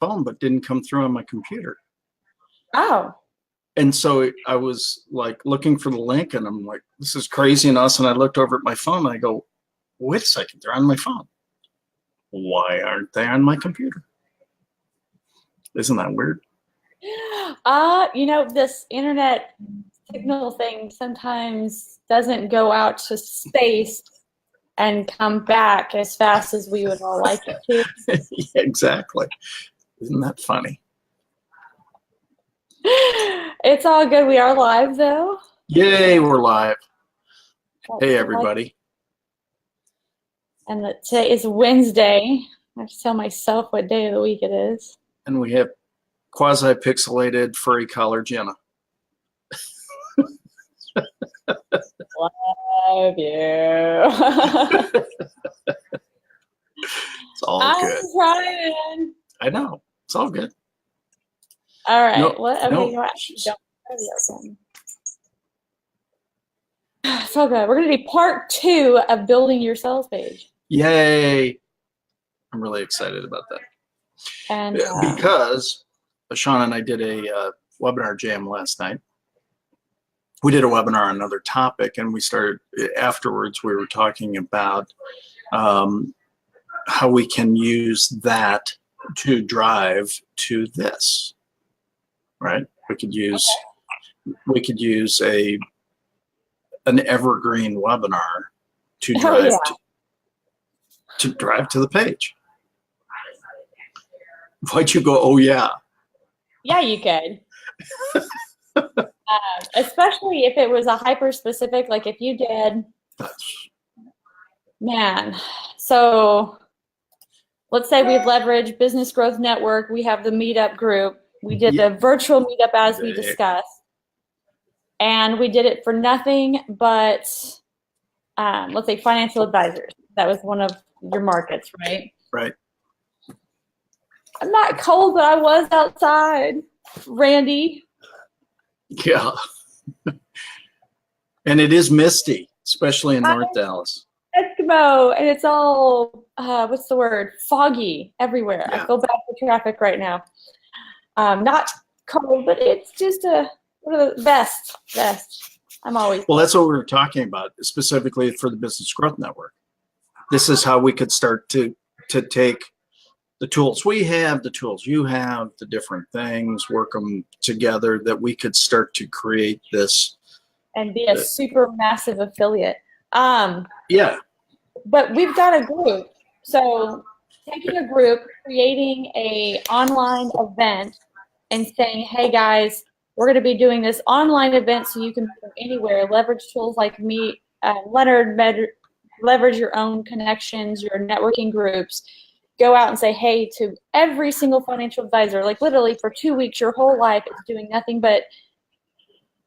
phone, but didn't come through on my computer. Oh. And so I was like looking for the link, and I'm like, this is crazy and us. And I looked over at my phone and I go, wait a second, they're on my phone. Why aren't they on my computer? Isn't that weird? You know, this internet signal thing sometimes doesn't go out to space and come back as fast as we would all like it to. Yeah, exactly. Isn't that funny? It's all good. We are live, though. Yay, we're live. Hey, everybody. And today is Wednesday. I have to tell myself what day of the week it is. And we have quasi-pixelated furry collar Jenna. Love you. It's all good. I'm trying. I know. It's all good. All right. No, Okay, no. It's all good. We're going to do part 2 of building your sales page. Yay. I'm really excited about that. And because Sean and I did a webinar jam last night. We did a webinar on another topic, and we started afterwards. We were talking about how we can use that to drive to this, right? We could use an evergreen webinar to drive to drive to the page. Why'd you go? Oh yeah. Yeah, you could. Especially if it was a hyper specific, like if you did, man. So let's say we've leveraged Business Growth Network. We have the meetup group. We did the virtual meetup as we discussed. And we did it for nothing but, let's say, financial advisors. That was one of your markets, right? Right. I'm not cold, but I was outside, Randy. Yeah. And it is misty, especially in North Dallas. Eskimo, and it's all, what's the word? Foggy everywhere. Yeah. I feel bad for traffic right now. Not cold, but it's just one of the best. I'm always. Well, that's what we were talking about, specifically for the Business Growth Network. This is how we could start to take the tools we have, the tools you have, the different things, work them together, that we could start to create this. And be a super massive affiliate. Yeah. But we've got a group. So taking a group, creating a online event, and saying, hey guys, we're going to be doing this online event so you can go anywhere, leverage tools like me, Leonard, leverage your own connections, your networking groups. Go out and say, hey, to every single financial advisor, like literally for 2 weeks, your whole life is doing nothing but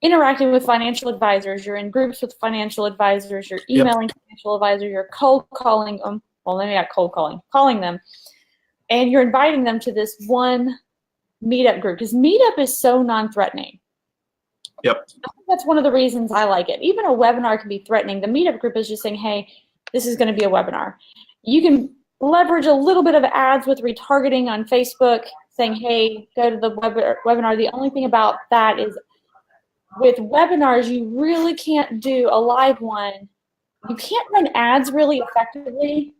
interacting with financial advisors. You're in groups with financial advisors. You're emailing financial advisors. You're cold calling them. Well, maybe not cold calling, calling them. And you're inviting them to this one meetup group, because meetup is so non-threatening. Yep. I think that's one of the reasons I like it. Even a webinar can be threatening. The meetup group is just saying, hey, this is going to be a webinar. You can leverage a little bit of ads with retargeting on Facebook, saying, hey, go to the webinar. The only thing about that is with webinars, you really can't do a live one. You can't run ads really effectively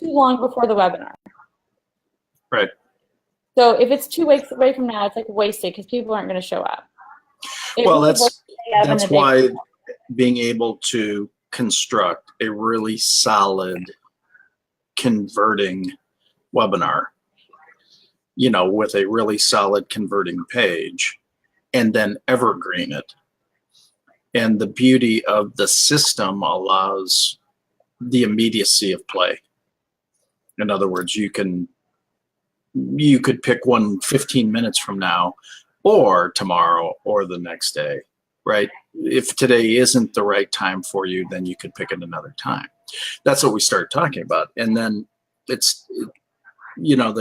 too long before the webinar. Right. So if it's 2 weeks away from now, it's like wasted because people aren't going to show up. Well, that's why being able to construct a really solid converting webinar, you know, with a really solid converting page, and then evergreen it. And the beauty of the system allows the immediacy of play. In other words, you could pick one 15 minutes from now, or tomorrow, or the next day, right? If today isn't the right time for you, then you could pick it another time. That's what we started talking about. And then it's, you know,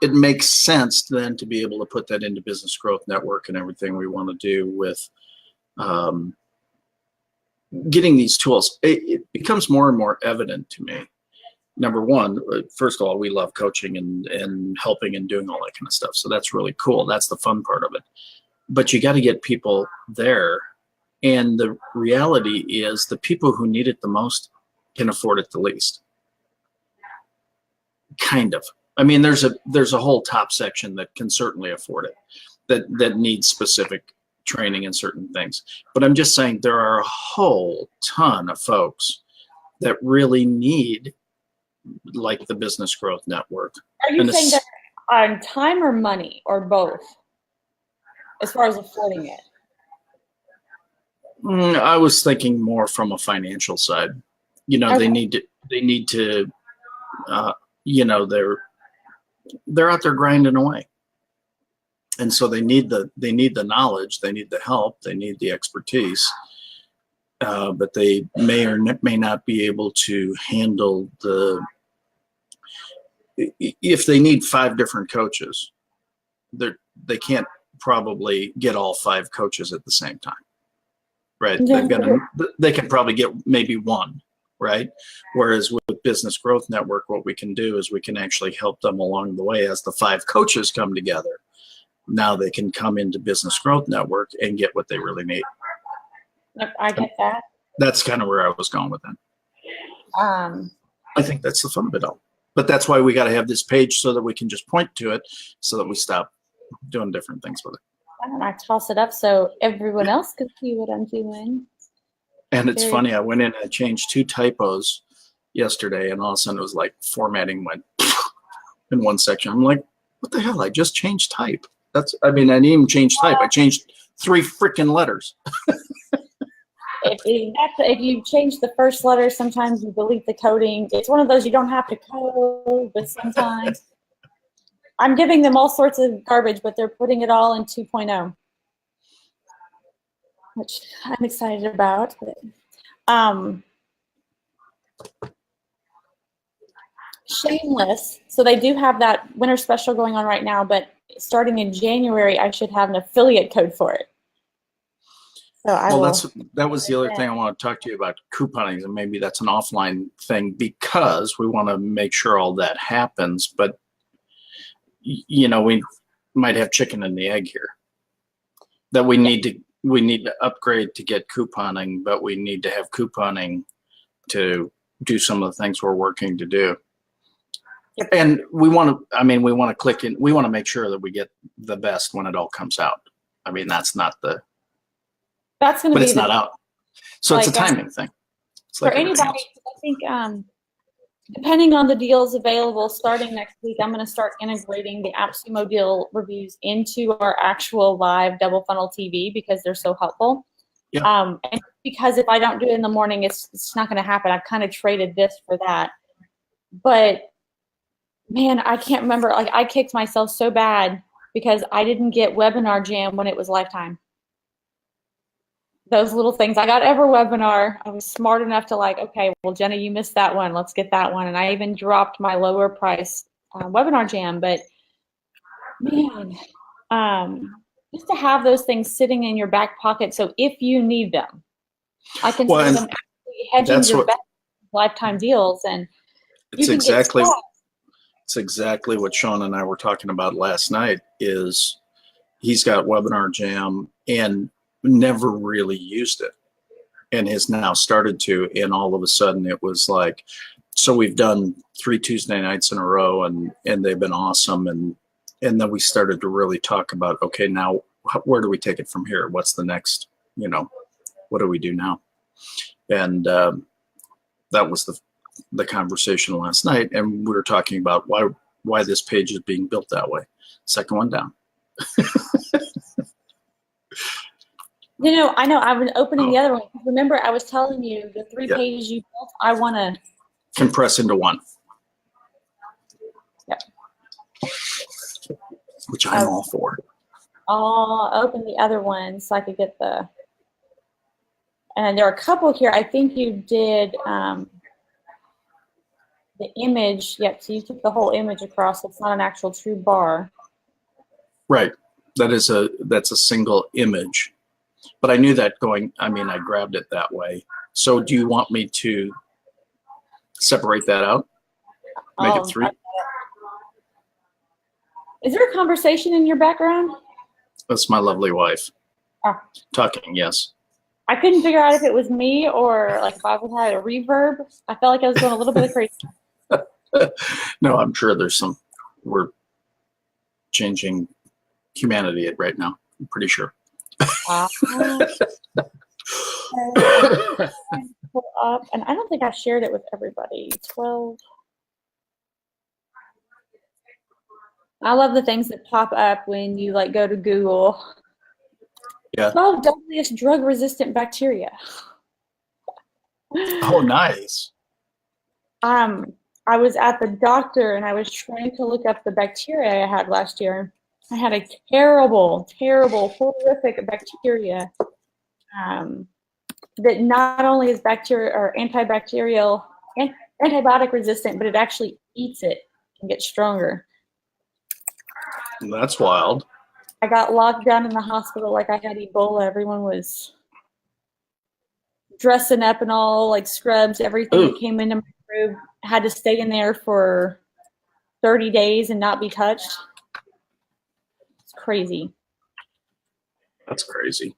it makes sense then to be able to put that into Business Growth Network and everything we want to do with getting these tools. It becomes more and more evident to me number one, first of all, we love coaching and helping and doing all that kind of stuff. So that's really cool. That's the fun part of it. But you got to get people there. And the reality is the people who need it the most can afford it the least. Kind of. I mean, there's a whole top section that can certainly afford it, that needs specific training in certain things. But I'm just saying there are a whole ton of folks that really need, like the Business Growth Network. Are you saying that on time or money or both, as far as affording it? I was thinking more from a financial side. You know, Okay. they need to, you know, they're out there grinding away. And so they need the knowledge, they need the help, they need the expertise, but they may or may not be able to handle if they need 5 different coaches, they can't probably get all 5 coaches at the same time, right? Yeah. They can probably get maybe 1, right? Whereas with Business Growth Network, what we can do is we can actually help them along the way as the 5 coaches come together. Now they can come into Business Growth Network and get what they really need. Yep, I get that. That's kind of where I was going with that. I think that's the fun of it all. But that's why we got to have this page so that we can just point to it so that we stop doing different things with it. And I toss it up so everyone else can see what I'm doing. And it's funny, I went in and I changed 2 typos yesterday, and all of a sudden it was like formatting went in one section. I'm like, what the hell? I just changed type. I didn't even change type. I changed 3 freaking letters. If you change the first letter, sometimes you delete the coding. It's one of those you don't have to code, but sometimes I'm giving them all sorts of garbage, but they're putting it all in 2.0, which I'm excited about. Shameless. So they do have that winter special going on right now, but starting in January, I should have an affiliate code for it. So that was the other thing I want to talk to you about, couponing, and maybe that's an offline thing because we want to make sure all that happens. But you know, we might have chicken and the egg here. That we need to upgrade to get couponing, but we need to have couponing to do some of the things we're working to do. Yep. And we want to click in. We want to make sure that we get the best when it all comes out. I mean, that's going to be. It's not out, so it's a timing thing. It's like for anybody, I think depending on the deals available, starting next week, I'm going to start integrating the AppSumo deal reviews into our actual live double funnel TV because they're so helpful. Yeah. And because if I don't do it in the morning, it's not going to happen. I've kind of traded this for that, but. Man, I can't remember. Like, I kicked myself so bad because I didn't get Webinarjam when it was lifetime. Those little things. I got EverWebinar. I was smart enough to okay, well, Jenna, you missed that one. Let's get that one. And I even dropped my lower price Webinarjam. But, man, just to have those things sitting in your back pocket. So if you need them, I can see them actually hedging your bet lifetime deals. And it's exactly what Sean and I were talking about last night. Is he's got Webinarjam and never really used it, and has now started to. And all of a sudden, it was like, so we've done 3 Tuesday nights in a row, and they've been awesome. And then we started to really talk about, okay, now where do we take it from here? What's the next? You know, what do we do now? And that was the conversation last night, and we were talking about why this page is being built that way. Second one down. You know, I know. I've been opening the other one. Remember, I was telling you the 3 pages you built. I want to compress into one. Yep. Which I'm all for. I'll open the other one so I could get the. And there are a couple here. I think you did. The image, yep, so you took the whole image across. It's not an actual true bar. Right. That's a single image. But I knew that I grabbed it that way. So do you want me to separate that out? Make it 3. Is there a conversation in your background? That's my lovely wife. Oh. Talking, yes. I couldn't figure out if it was me or like if I would had a reverb. I felt like I was going a little bit crazy. No, I'm sure we're changing humanity right now. I'm pretty sure. Pull up, and I don't think I shared it with everybody. 12. I love the things that pop up when you like go to Google. Yeah. 12 deadliest drug-resistant bacteria. Oh, nice. I was at the doctor and I was trying to look up the bacteria I had last year. I had a terrible, horrific bacteria that not only is bacteria or antibacterial, antibiotic resistant, but it actually eats it and gets stronger. That's wild. I got locked down in the hospital like I had Ebola. Everyone was dressing up and all like scrubs. Everything that came into my room had to stay in there for 30 days and not be touched. It's crazy. That's crazy.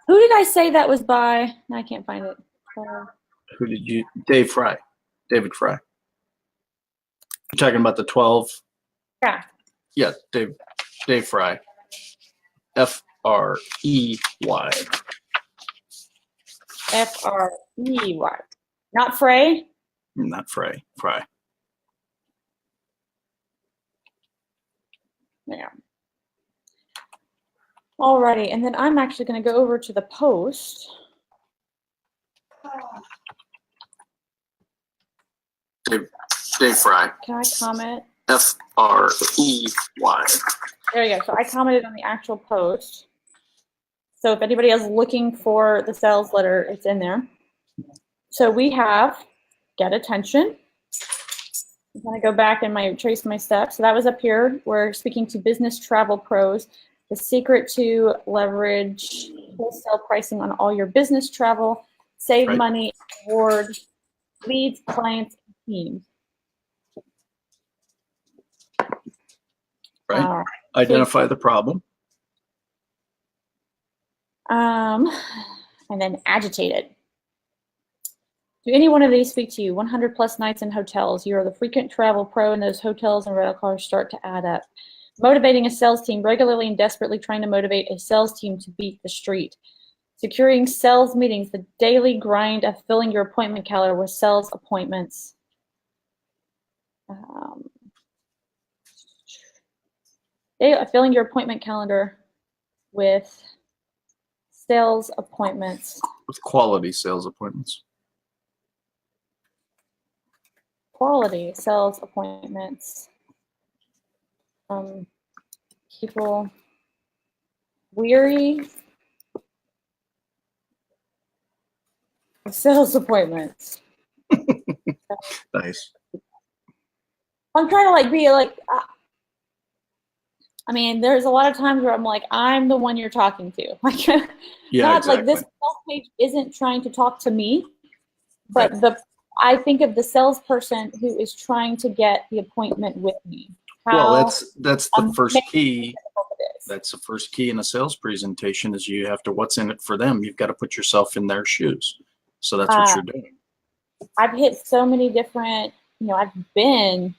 Who did I say that was by? No, I can't find it. Who did you? David Fry. You're talking about the 12? Yeah. Yeah, Dave Fry. F-R-E-Y. F-R-E-Y. Not Frey? Not Fry. Fry. Yeah. Alrighty, and then I'm actually going to go over to the post. Dave Fry. Can I comment? F-R-E-Y. There you go. So I commented on the actual post. So if anybody is looking for the sales letter, it's in there. So we have get attention. I'm going to go back and trace my steps. So that was up here. We're speaking to business travel pros. The secret to leverage wholesale pricing on all your business travel, save money, reward leads, clients, and teams. Right. Identify the problem. And then agitated. Do any one of these speak to you? 100 plus nights in hotels. You are the frequent travel pro, and those hotels and rental cars start to add up. Motivating a sales team, regularly and desperately trying to motivate a sales team to beat the street. Securing sales meetings, the daily grind of filling your appointment calendar with sales appointments. Filling your appointment calendar with sales appointments. With quality sales appointments. Quality sales appointments. People weary of sales appointments. Nice. I'm trying to be I mean, there's a lot of times where I'm like, I'm the one you're talking to. Yeah, not exactly. like this sales page isn't trying to talk to me, but I think of the salesperson who is trying to get the appointment with me. Well, that's the first key. is. That's the first key in a sales presentation is you have to, what's in it for them? You've got to put yourself in their shoes. So that's what you're doing. I've hit so many different, I've been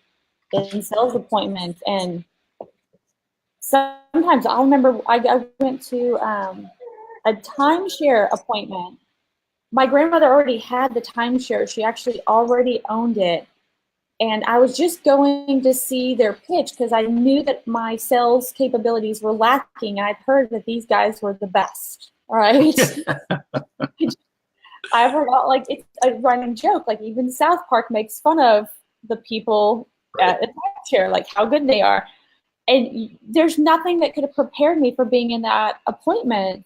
in sales appointments, and sometimes I remember I went to a timeshare appointment. My grandmother already had the timeshare. She actually already owned it. And I was just going to see their pitch because I knew that my sales capabilities were lacking. And I'd heard that these guys were the best, right? I forgot, it's a running joke. Even South Park makes fun of the people at the timeshare, how good they are. And there's nothing that could have prepared me for being in that appointment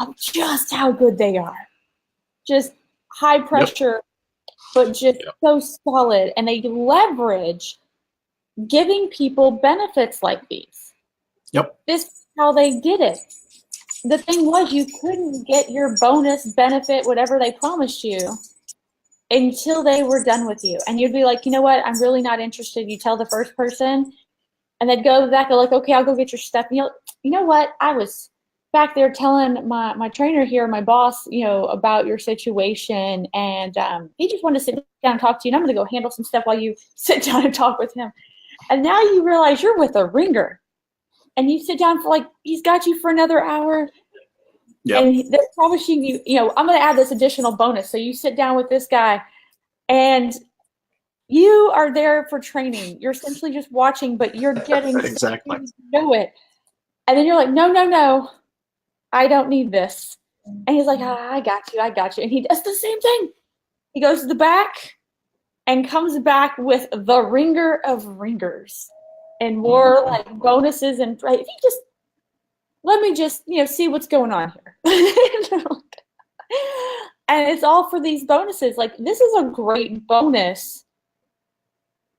of just how good they are. Just high pressure, but just so solid. And they leverage giving people benefits like these. Yep. This is how they did it. The thing was, you couldn't get your bonus benefit, whatever they promised you, until they were done with you. And you'd be like, you know what, I'm really not interested. You tell the first person, and they'd go back, they're like, okay, I'll go get your stuff. And you know what, I was back there telling my trainer here, my boss, about your situation, and he just wanted to sit down and talk to you, and I'm going to go handle some stuff while you sit down and talk with him. And now you realize you're with a ringer, and you sit down for he's got you for another hour. Yep. And they're promising you, I'm going to add this additional bonus. So you sit down with this guy, and you are there for training. You're essentially just watching, but you're getting exactly. You know it. And then you're like, no, I don't need this. And he's like, I got you. And he does the same thing. He goes to the back and comes back with the ringer of ringers and more bonuses. And if you just, let me just, see what's going on here. And it's all for these bonuses. This is a great bonus.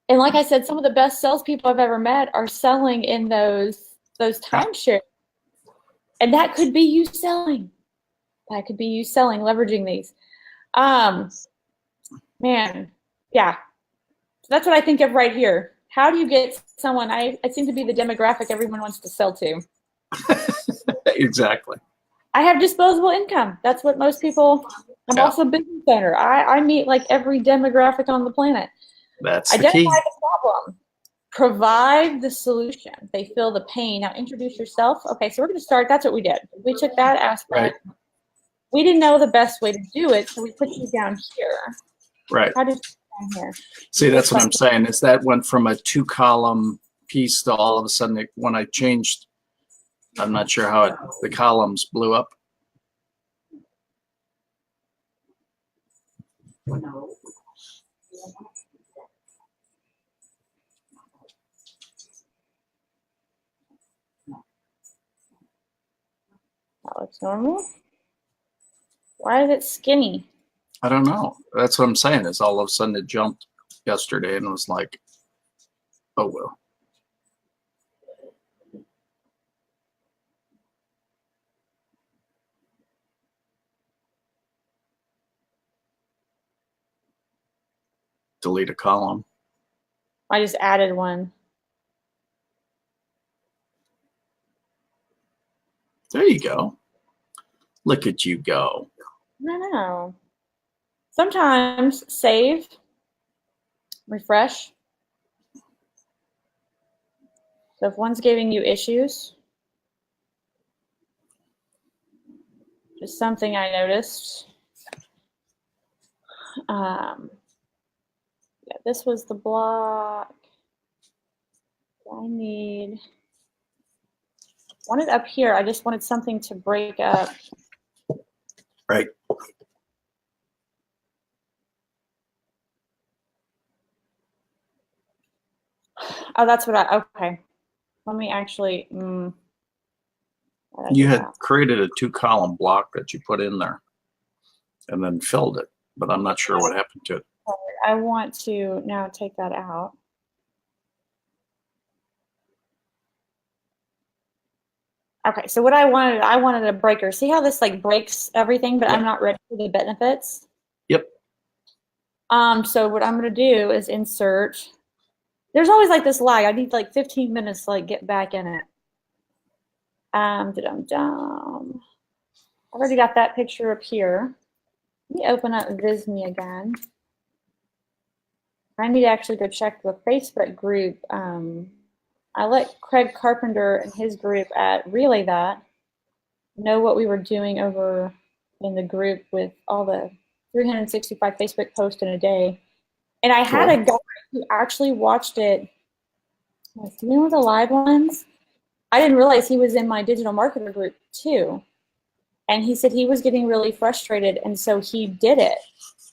And like I said, some of the best salespeople I've ever met are selling in those timeshare. And that could be you selling. Leveraging these. Man, yeah. So that's what I think of right here. How do you get someone, I seem to be the demographic everyone wants to sell to. Exactly. I have disposable income. That's what most people, I'm also a business owner. I meet every demographic on the planet. That's the Identify key. the problem. Provide the solution. They feel the pain. Now introduce yourself. Okay, so we're going to start. That's what we did. We took that aspect. Right. We didn't know the best way to do it, so we put you down here. Right. How did you down here? See, that's what I'm saying, is that went from a 2-column piece to all of a sudden, when I changed, I'm not sure how the columns blew up. That looks normal. Why is it skinny? I don't know. That's what I'm saying, is all of a sudden it jumped yesterday and was like, oh, well. Delete a column. I just added one. There you go. Look at you go. I know. Sometimes save, refresh. So if one's giving you issues, just something I noticed. Yeah, this was the block. I wanted up here. I just wanted something to break up. Right. Oh, that's what okay. Let me actually, you had created a 2-column block that you put in there and then filled it, but I'm not sure what happened to it. I want to now take that out. Okay, so what I wanted a breaker. See how this breaks everything, but I'm not ready for the benefits? Yep. So what I'm gonna do is insert. There's always this lag. I need 15 minutes to get back in it. I've already got that picture up here. Let me open up VisMe again. I need to actually go check the Facebook group. I let Craig Carpenter and his group at Relay That know what we were doing over in the group with all the 365 Facebook posts in a day. And I had a guy who actually watched it. Was he one of the live ones? I didn't realize he was in my digital marketer group too. And he said he was getting really frustrated, and so he did it.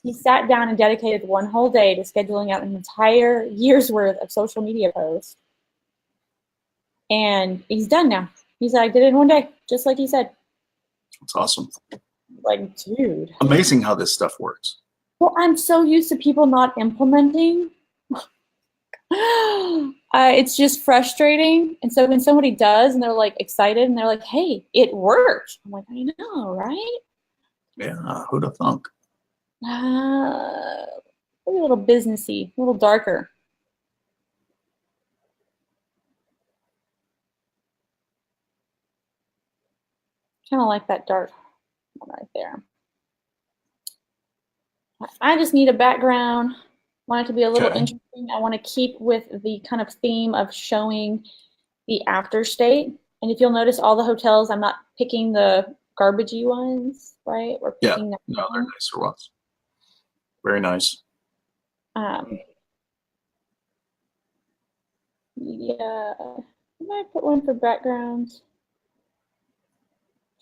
He sat down and dedicated one whole day to scheduling out an entire year's worth of social media posts. And he's done now. He said, I did it in one day, just like he said. That's awesome. Dude. Amazing how this stuff works. Well, I'm so used to people not implementing. It's just frustrating. And so when somebody does and they're excited and they're like, hey, it worked. I'm like, I know, right? Yeah, who'd have thunk? Maybe a little businessy, a little darker. Kind of like that dark one right there. I just need a background. Want it to be a little Okay. interesting. I want to keep with the kind of theme of showing the after state. And if you'll notice, all the hotels, I'm not picking the garbagey ones, right? We're Yeah. picking No, they're nicer ones. Very nice. Yeah. I might put one for backgrounds.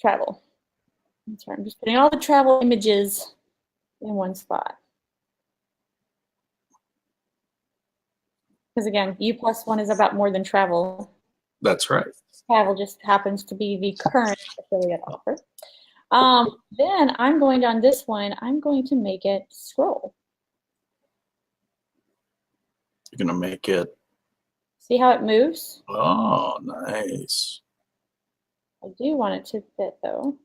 Travel. That's right. I'm just putting all the travel images in one spot. Because again, U+1 is about more than travel. That's right. Travel just happens to be the current affiliate offer. Then I'm going on this one, I'm going to make it scroll. You're going to make it. See how it moves? Oh, nice. I do want it to fit though.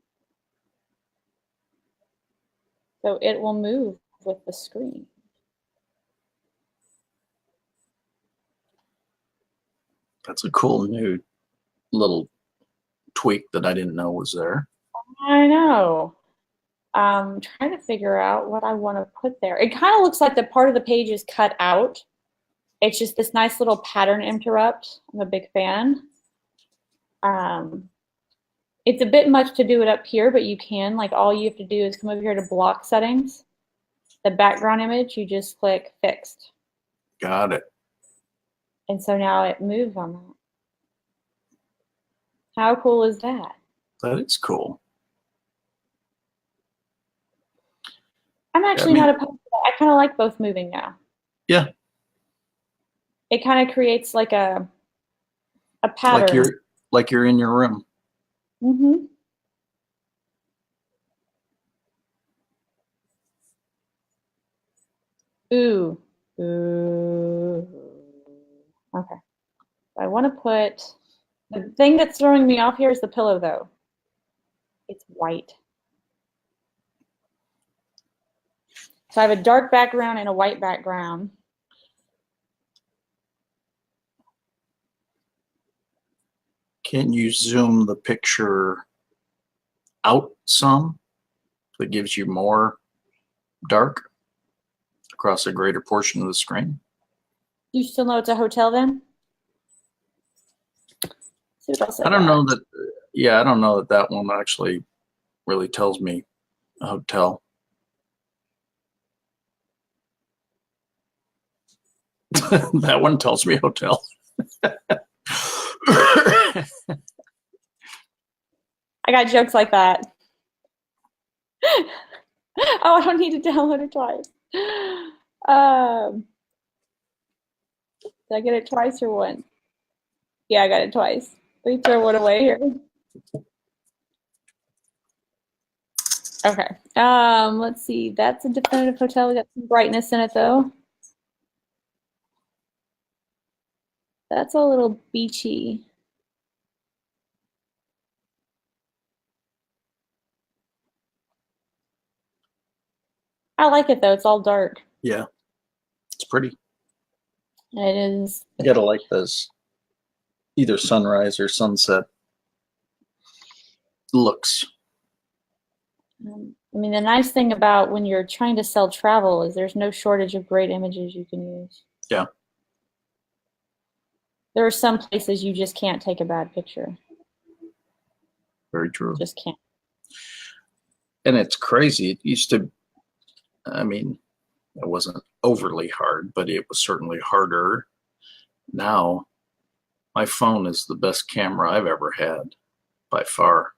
So it will move with the screen. That's a cool new little tweak that I didn't know was there. I know. I'm trying to figure out what I want to put there. It kind of looks like the part of the page is cut out. It's just this nice little pattern interrupt. I'm a big fan. It's a bit much to do it up here, but you can. Like all you have to do is come over here to block settings. The background image, you just click fixed. Got it. And so now it moves on that. How cool is that? That is cool. I'm actually not opposed to that. I kind of like both moving now. Yeah. It kind of creates like a pattern. Like you're in your room. Mm-hmm. Ooh. Ooh. Okay. I want to put, the thing that's throwing me off here is the pillow though. It's white. So I have a dark background and a white background. Can you zoom the picture out some? That gives you more dark across a greater portion of the screen. You still know it's a hotel then? See what else I don't know that. Yeah, I don't know that that one actually really tells me a hotel. That one tells me hotel. I got jokes like that. Oh, I don't need to download it twice. Did I get it twice or once? Yeah, I got it twice. Let me throw one away here. Okay. Let's see. That's a definitive hotel. We got some brightness in it though. That's a little beachy. I like it though. It's all dark. Yeah, it's pretty. And it is. You gotta like this, either sunrise or sunset looks. I mean, the nice thing about when you're trying to sell travel is there's no shortage of great images you can use. Yeah. There are some places you just can't take a bad picture. Very true. Just can't. And it's crazy. It used to, I mean, it wasn't overly hard, but it was certainly harder. Now, my phone is the best camera I've ever had by far.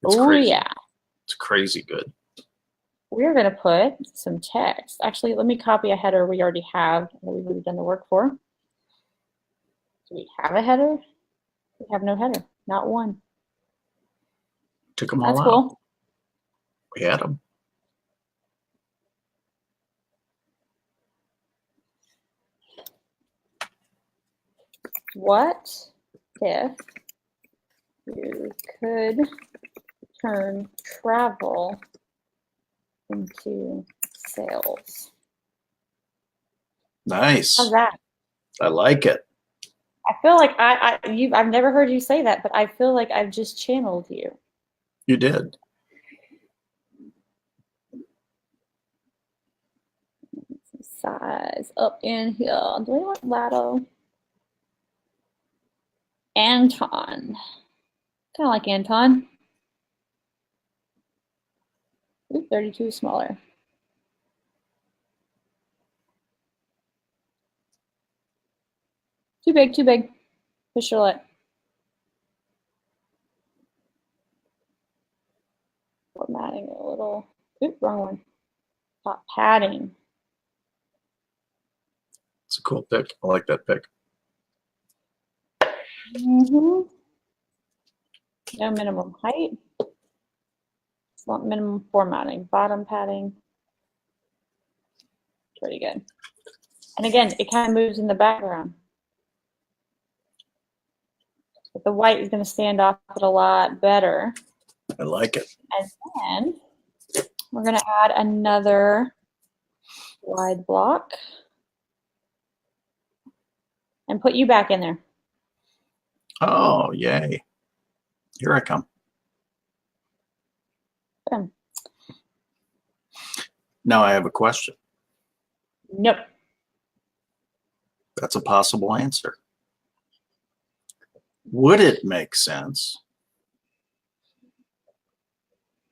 It's Oh, crazy. yeah. It's crazy good. We're going to put some text. Actually, let me copy a header we already have that we've already done the work for. Do we have a header? We have no header. Not one. Took them all That's out. cool. We had them. What if you could turn travel into sales. Nice. How's that? I like it. I feel like I've never heard you say that, but I feel like I've just channeled you. You did. Size up in here. Do we want Lotto? Anton. Kind of like Anton. Ooh, 32 is smaller. Too big, too big. Push Charlotte. Formatting a little. Oop, wrong one. Top padding. It's a cool pick. I like that pick. No minimum height. It's not minimum formatting. Bottom padding. Pretty good. And again, it kind of moves in the background. But the white is going to stand off it a lot better. I like it. And then we're going to add another wide block and put you back in there. Oh, yay. Here I come. Okay. Now I have a question. Nope. That's a possible answer. Would it make sense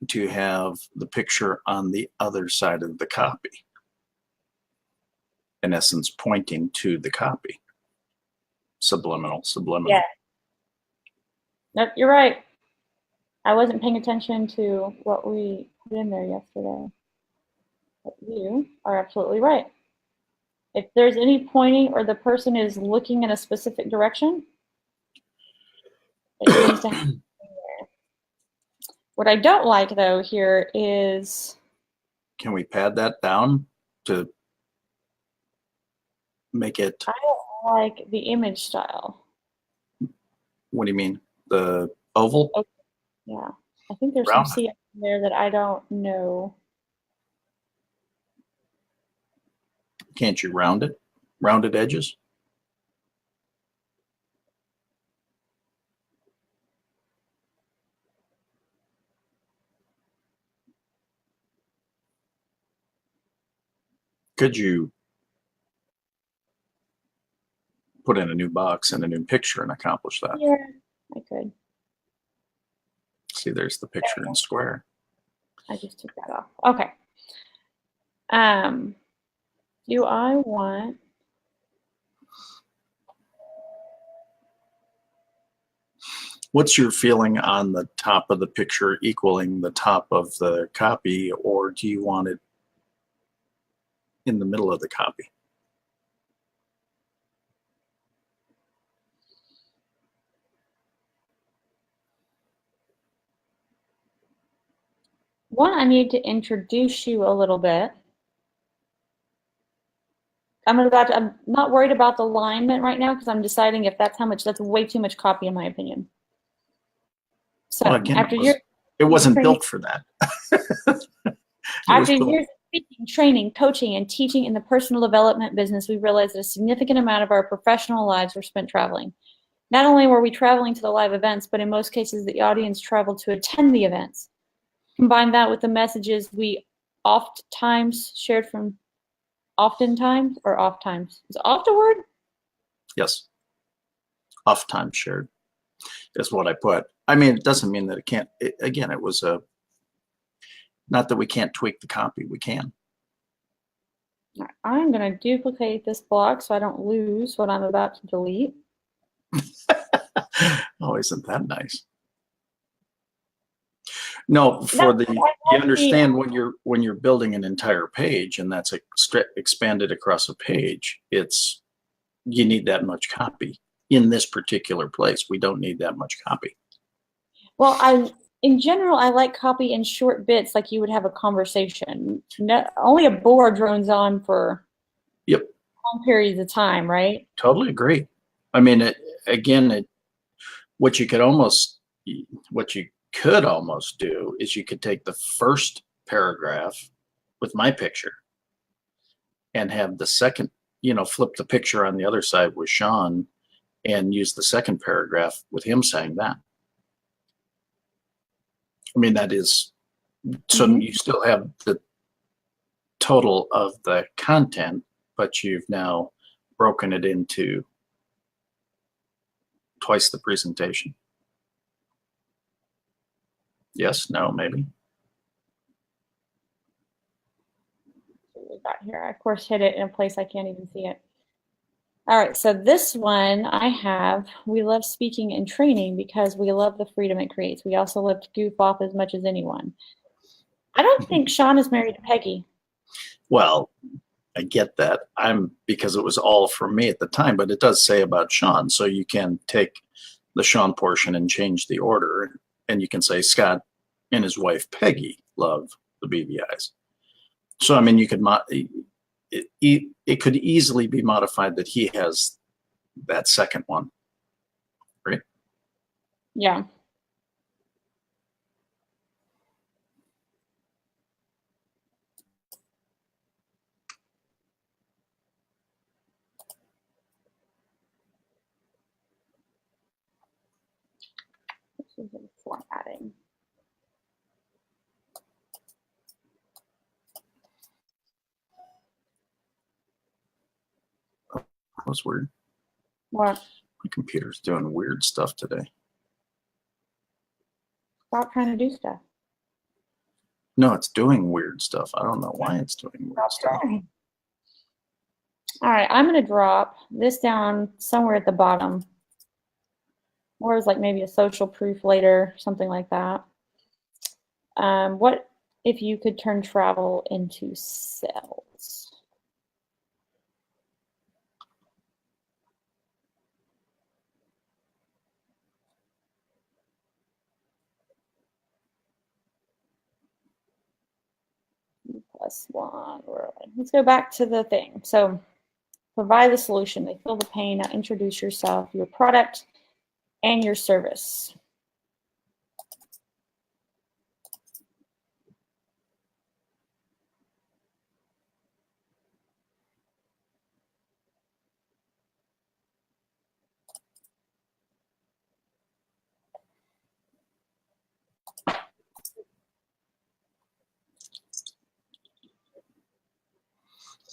to have the picture on the other side of the copy? In essence, pointing to the copy. Subliminal. Yeah. Nope, you're right. I wasn't paying attention to what we put in there yesterday. But you are absolutely right. If there's any pointing or the person is looking in a specific direction, it needs to happen there. What I don't like, though, here is... Can we pad that down to make it... I don't like the image style. What do you mean? The oval? Okay. Yeah. I think there's Round. some CF in there that I don't know. Can't you round it? Rounded edges? Could you put in a new box and a new picture and accomplish that? Yeah, I could. See, there's the picture in square. I just took that off. Okay. Do I want... What's your feeling on the top of the picture equaling the top of the copy, or do you want it in the middle of the copy? One, I need to introduce you a little bit. I'm not worried about the alignment right now because I'm deciding if that's how much. That's way too much copy, in my opinion. So Well, again, after it wasn't built for that. After years of speaking, training, coaching, and teaching in the personal development business, we realized that a significant amount of our professional lives were spent traveling. Not only were we traveling to the live events, but in most cases, the audience traveled to attend the events. Combine that with the messages we oftentimes shared from oftentimes or oft times. Is oft a word? Yes. Off time shared is what I put. I mean, it doesn't mean that it can't. Again, it was a... Not that we can't tweak the copy. We can. I'm going to duplicate this block so I don't lose what I'm about to delete. Oh, isn't that nice? No, you understand when you're building an entire page and that's expanded across a page, you need that much copy. In this particular place, we don't need that much copy. Well, in general, I like copy in short bits, like you would have a conversation. Only a board drones on for long periods of time, right? Totally agree. I mean, what you could almost do is you could take the first paragraph with my picture and have the second, flip the picture on the other side with Sean and use the second paragraph with him saying that. I mean, that is, so you still have the total of the content, but you've now broken it into twice the presentation. Yes, no, maybe. We got here. I, of course, hit it in a place I can't even see it. All right, so this one I have, we love speaking and training because we love the freedom it creates. We also love to goof off as much as anyone. I don't think Sean is married to Peggy. Well, I get that. Because it was all for me at the time, but it does say about Sean. So you can take the Sean portion and change the order, and you can say Scott and his wife Peggy love the BVIs. So I mean, you could it could easily be modified that he has that second one, right? Yeah. This is formatting. That was weird. What? My computer's doing weird stuff today. Stop trying to do stuff. No, it's doing weird stuff. I don't know why it's doing weird stuff. All right, I'm going to drop this down somewhere at the bottom. Or as like maybe a social proof later, something like that. What if you could turn travel into sales? +1. Let's go back to the thing. So provide the solution. They feel the pain. Now introduce yourself, your product, and your service.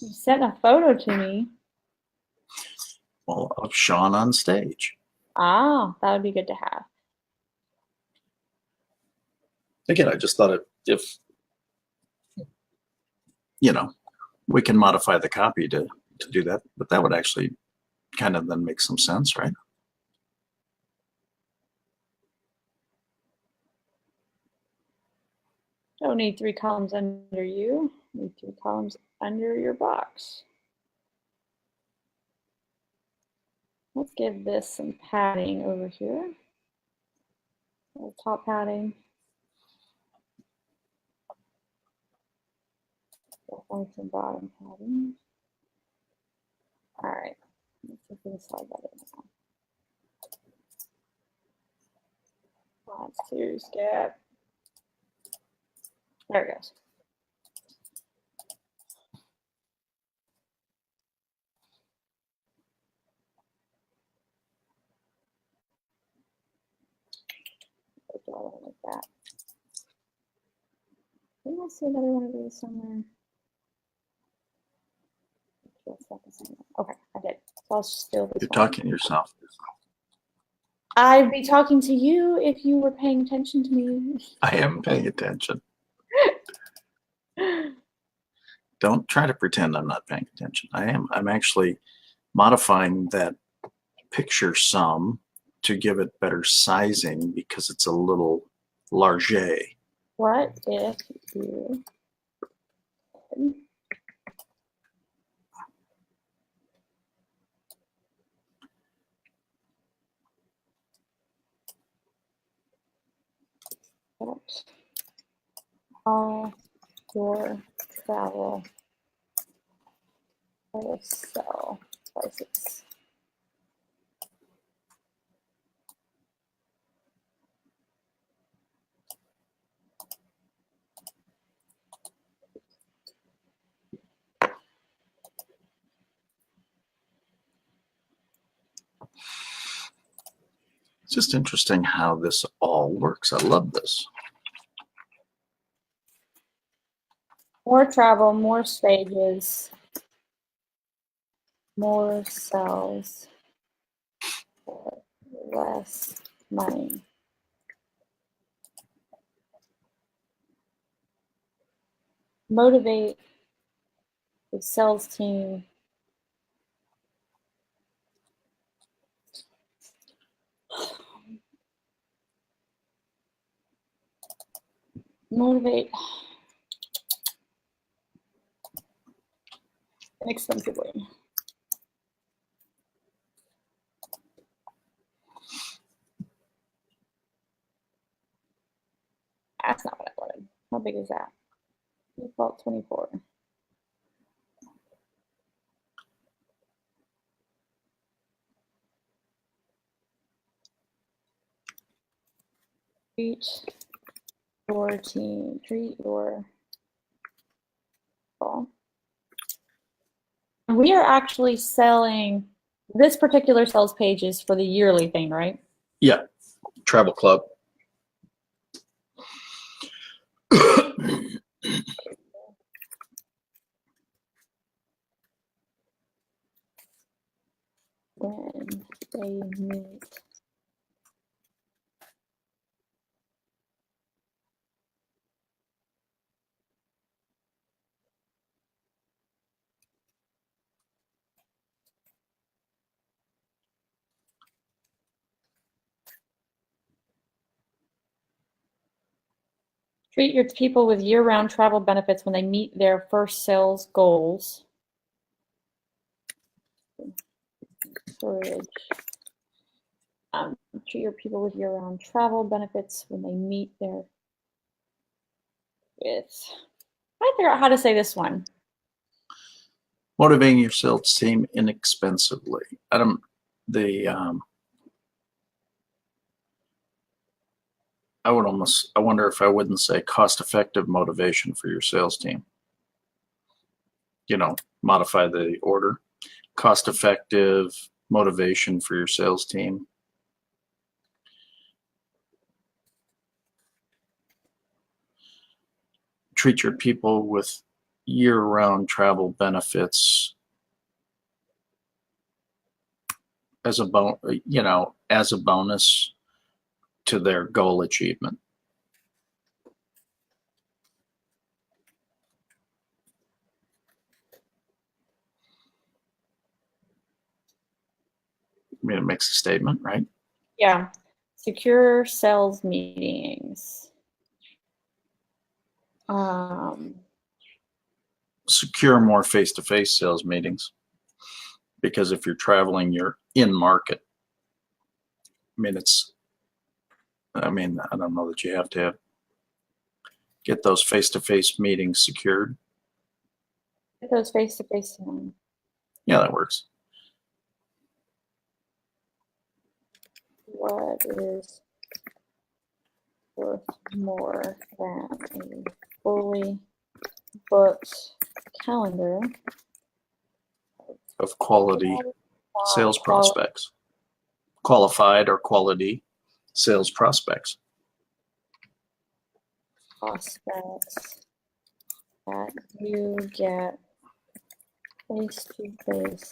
You sent a photo to me. Well, of Sean on stage. Ah, that would be good to have. Again, I just thought if we can modify the copy to do that, but that would actually kind of then make some sense, right? Don't need 3 columns under you. Need 3 columns under your box. Let's give this some padding over here. A little top padding. Definitely some bottom padding. All right. Let's see if we can slide that in now. Let's do skip. There it goes. Like that. Didn't I see another one of these somewhere? Okay, I did. So I'll steal this You're one. talking to yourself. I'd be talking to you if you were paying attention to me. I am paying attention. Don't try to pretend I'm not paying attention. I am. I'm actually modifying that picture some to give it better sizing because it's a little larger. What if you all your travel sell prices? It's just interesting how this all works. I love this. More travel, more stages, more cells for less money. Motivate the sales team. Motivate inexpensively. That's not what I wanted. How big is that? Default 24. Treat your team, treat your people. We are actually selling this particular sales page is for the yearly thing, right? Yeah, travel club. When they meet. Treat your people with year-round travel benefits when they meet their first sales goals. Encourage. Treat your people with year-round travel benefits when they meet their with. I figure out how to say this one. Motivating your sales team inexpensively. I wonder if I wouldn't say cost-effective motivation for your sales team. You know, modify the order. Cost-effective motivation for your sales team. Treat your people with year-round travel benefits as a bonus to their goal achievement. I mean, it makes a statement, right? Yeah. Secure sales meetings. Secure more face-to-face sales meetings, because if you're traveling, you're in market. I don't know that you have to get those face-to-face meetings secured. Get those face-to-face. Yeah, that works. What is worth more than a fully booked calendar Of quality sales prospects. Qualified or quality sales prospects. Prospects that you get face-to-face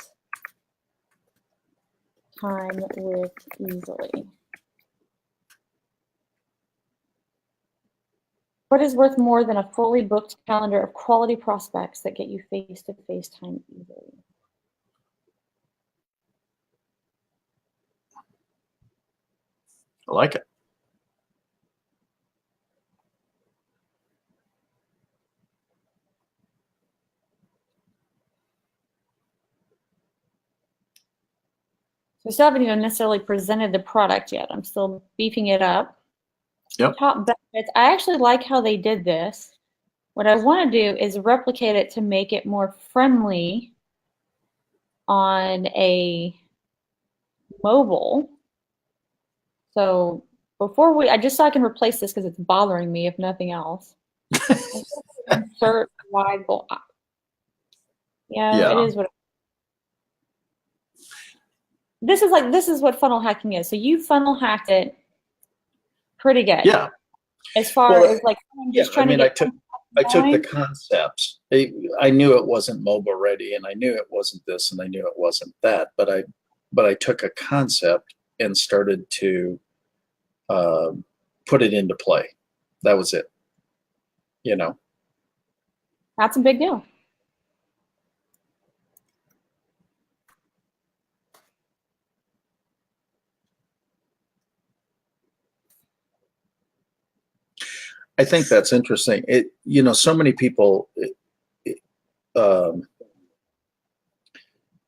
time with easily. What is worth more than a fully booked calendar of quality prospects that get you face-to-face time easily? I like it. We still haven't even necessarily presented the product yet. I'm still beefing it up. Yep. Top benefits. I actually like how they did this. What I want to do is replicate it to make it more friendly on a mobile. So before I just so I can replace this because it's bothering me if nothing else. Insert wide goal. Yeah, it is what. this is what funnel hacking is. So you funnel hacked it pretty good. Yeah. As far Well, as like I'm yeah, just trying to I get took the going. concepts. I knew it wasn't mobile ready, and I knew it wasn't this, and I knew it wasn't that. But I took a concept and started to put it into play. That was it. You know. That's a big deal. I think that's interesting. So many people, um,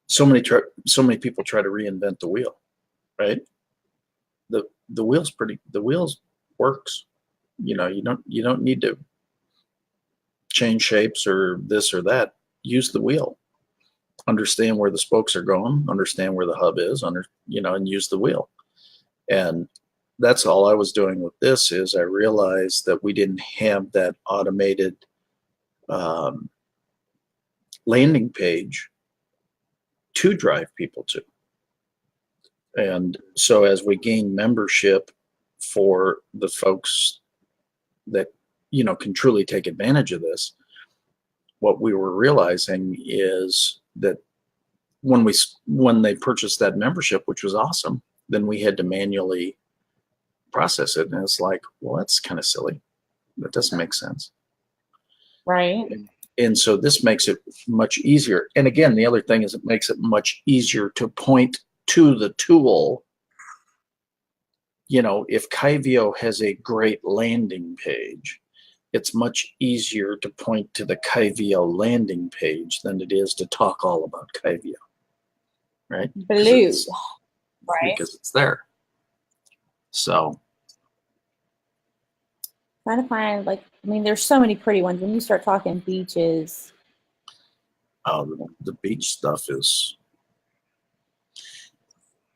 so many people try to reinvent the wheel, right? The wheels works. You don't need to change shapes or this or that. Use the wheel. Understand where the spokes are going. Understand where the hub is. And use the wheel. And that's all I was doing with this. Is I realized that we didn't have that automated um, landing page to drive people to. And so as we gain membership for the folks that can truly take advantage of this, what we were realizing is that when they purchased that membership, which was awesome, then we had to manually process it, and it's like, well, that's kind of silly. That doesn't make sense. Right. And so this makes it much easier. And again, the other thing is it makes it much easier to point to the tool. If Kyvio has a great landing page, it's much easier to point to the Kyvio landing page than it is to talk all about Kyvio, right? Blue. Right. Because it's there. So Trying to find there's so many pretty ones. When you start talking beaches. the beach stuff is,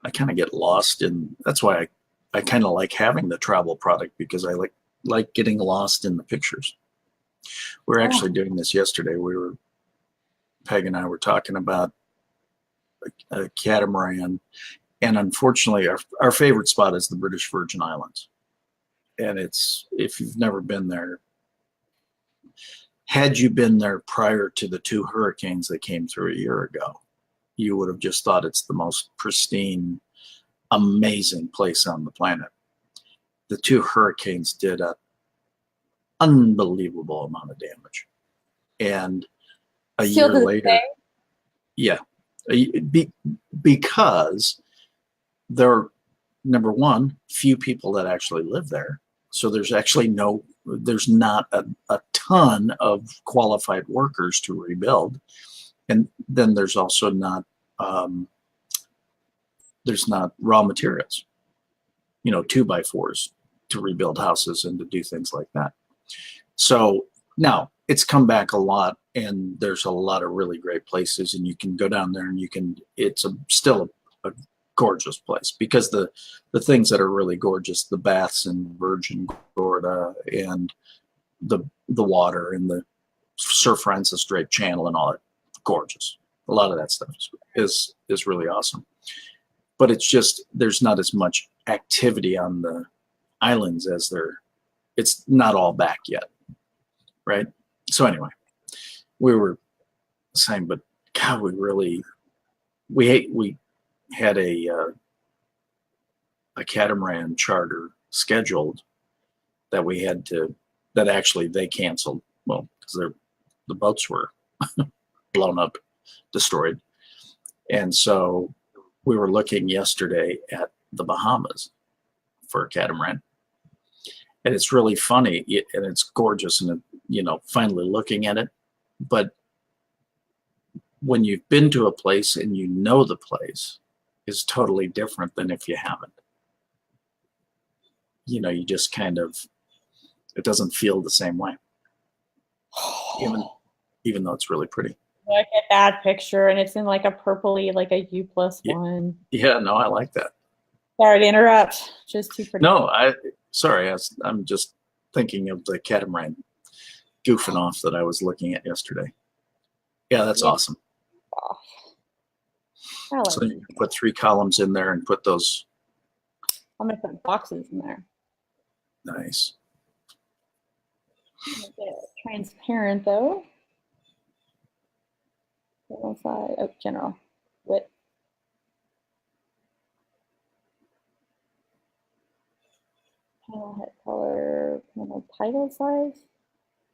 I kind of get lost in. That's why I kind of like having the travel product, because I like getting lost in the pictures. We were actually doing this yesterday. Peg and I were talking about a catamaran, and unfortunately our favorite spot is the British Virgin Islands. And if you've never been there, had you been there prior to the 2 hurricanes that came through a year ago, you would have just thought it's the most pristine, amazing place on the planet. The 2 hurricanes did an unbelievable amount of damage. And a year later, yeah, because there are, number one, few people that actually live there. So there's not a ton of qualified workers to rebuild. And then there's also not raw materials, 2x4s to rebuild houses and to do things like that. So now it's come back a lot, and there's a lot of really great places, and you can go down there and it's still a gorgeous place, because the things that are really gorgeous, the baths in Virgin Gorda and the water and the Sir Francis Drake Channel and all that, gorgeous. A lot of that stuff is really awesome. But it's just, there's not as much activity on the islands as it's not all back yet, right? So anyway, we were saying, but God, we had a catamaran charter scheduled that actually they canceled. Well, because the boats were blown up, destroyed. And so we were looking yesterday at the Bahamas for a catamaran. And it's really funny, and it's gorgeous, and finally looking at it. But when you've been to a place and the place is totally different than if you haven't. You just kind of, it doesn't feel the same way, even though it's really pretty. Look at that picture, and it's in a purpley, a U+1. Yeah, no, I like that. Sorry to interrupt. Just too pretty. No, I'm just thinking of the catamaran goofing off that I was looking at yesterday. Yeah, that's awesome. So you can put 3 columns in there and put those. I'm going to put boxes in there. Nice. Make it transparent though. One side, oh, general, width. Panel head color, panel title size.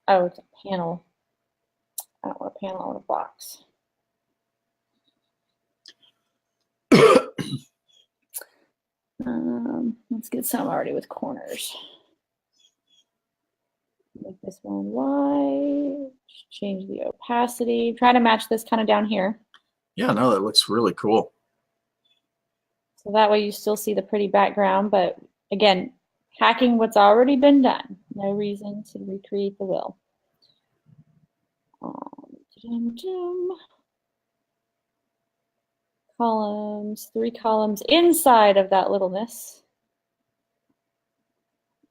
Oh, it's a panel. I don't want a panel, I want a box. Let's get some already with corners. Make this one white. Change the opacity. Try to match this kind of down here. Yeah, no, that looks really cool. So that way you still see the pretty background, but again, hacking what's already been done. No reason to recreate the wheel. Columns, 3 columns inside of that littleness.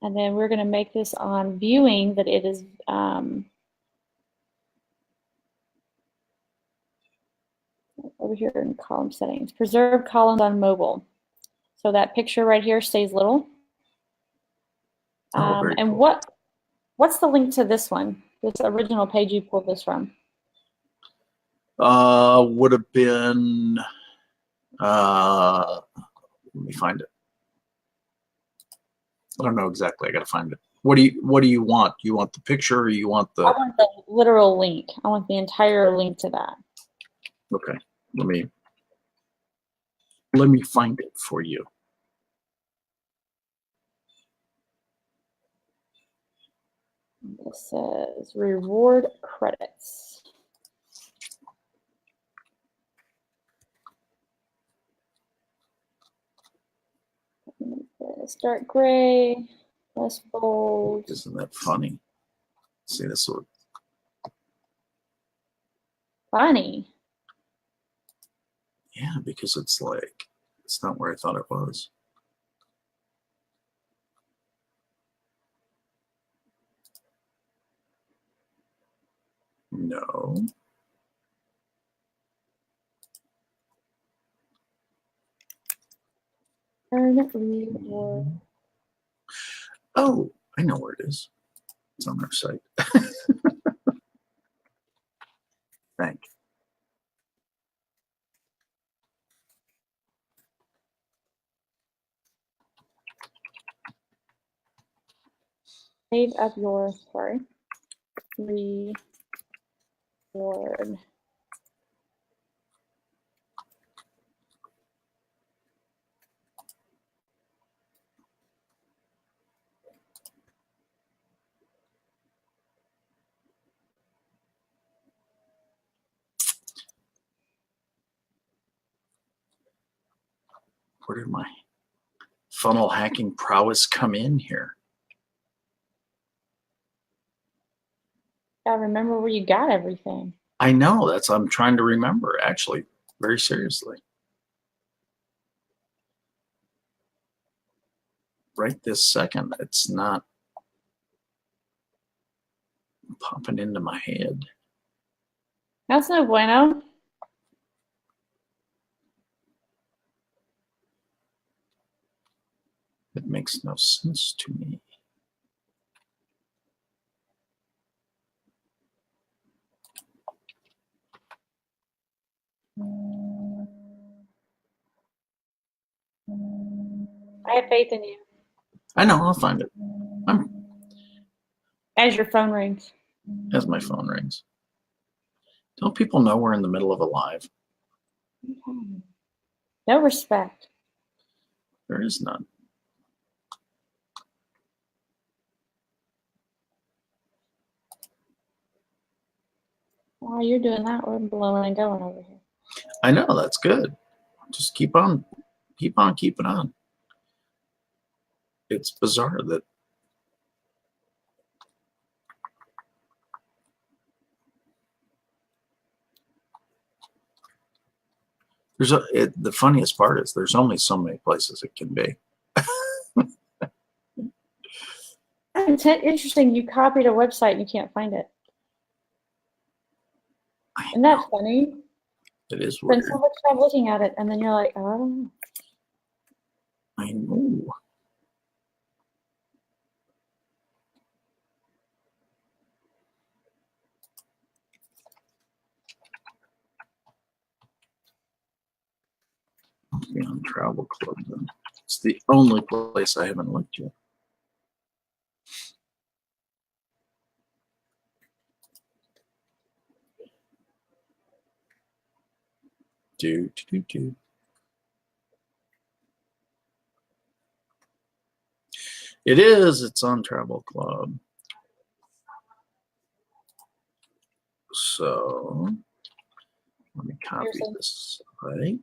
And then we're going to make this on viewing that it is over here in column settings. Preserve columns on mobile. So that picture right here stays little. And cool. what's the link to this one? This original page you pulled this from? Would have been, let me find it. I don't know exactly. I got to find it. What do you want? You want the picture or you want the? I want the literal link. I want the entire link to that. Okay. Let me find it for you. This says reward credits. Start gray, less bold. Isn't that funny? See this one. Funny. Yeah, because it's like, it's not where I thought it was. No. Earn reward. Oh, I know where it is. It's on our site. Thank you. Save up your, reward. Where did my funnel hacking prowess come in here? Gotta remember where you got everything. I know, I'm trying to remember, actually, very seriously. Right this second, it's not popping into my head. That's no bueno. It makes no sense to me. I have faith in you. I know, I'll find it. As your phone rings. As my phone rings. Don't people know we're in the middle of a live? Okay. No respect. There is none. While you're doing that, we're blowing and going over here. I know, that's good. Just keep on keeping on. It's bizarre that the funniest part is there's only so many places it can be. It's interesting. You copied a website and you can't find it. Isn't that funny? It is Spend weird. so much time looking at it, and then you're like, oh, I don't know. I know. Be on Travel Club then. It's the only place I haven't looked yet. Do. It is. It's on Travel Club. So let me copy this away.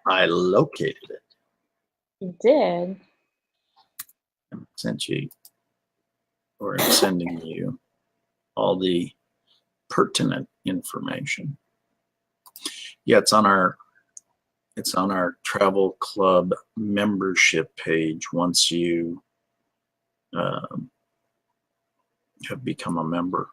I located it. You did. And sent you, or I'm sending you all the pertinent information. Yeah, it's on our Travel Club membership page once you have become a member.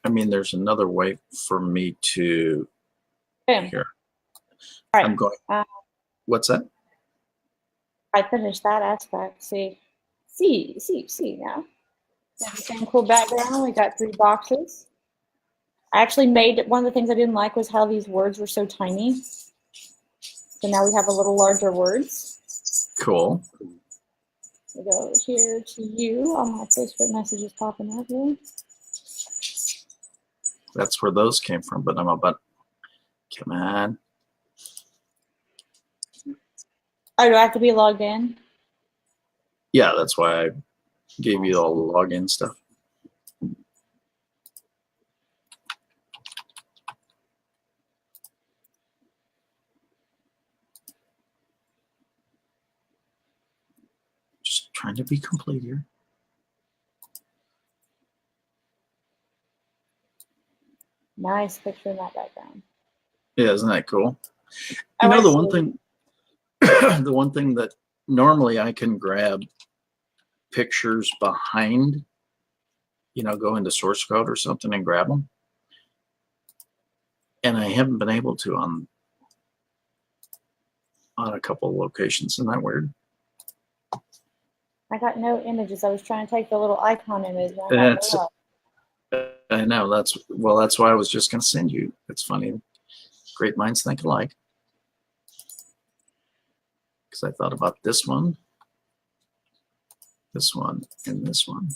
I mean, there's another way for me to. Okay. Here. All right. I'm going. What's that? I finished that aspect. See now. Got the same cool background. We got 3 boxes. I actually made, one of the things I didn't like was how these words were so tiny. So now we have a little larger words. Cool. We go here to you. All my Facebook messages popping up here. That's where those came from, but I'm about, come on. Oh, do I have to be logged in? Yeah, that's why I gave you all the login stuff. Just trying to be complete here. Nice picture in that background. Yeah, isn't that cool? You know, the one thing, the one thing that normally I can grab pictures behind, you know, go into source code or something and grab them. And I haven't been able to on a couple of locations. Isn't that weird? I got no images. I was trying to take the little icon image. I know. That's why I was just going to send you. It's funny. Great minds think alike. Because I thought about this one, and this one.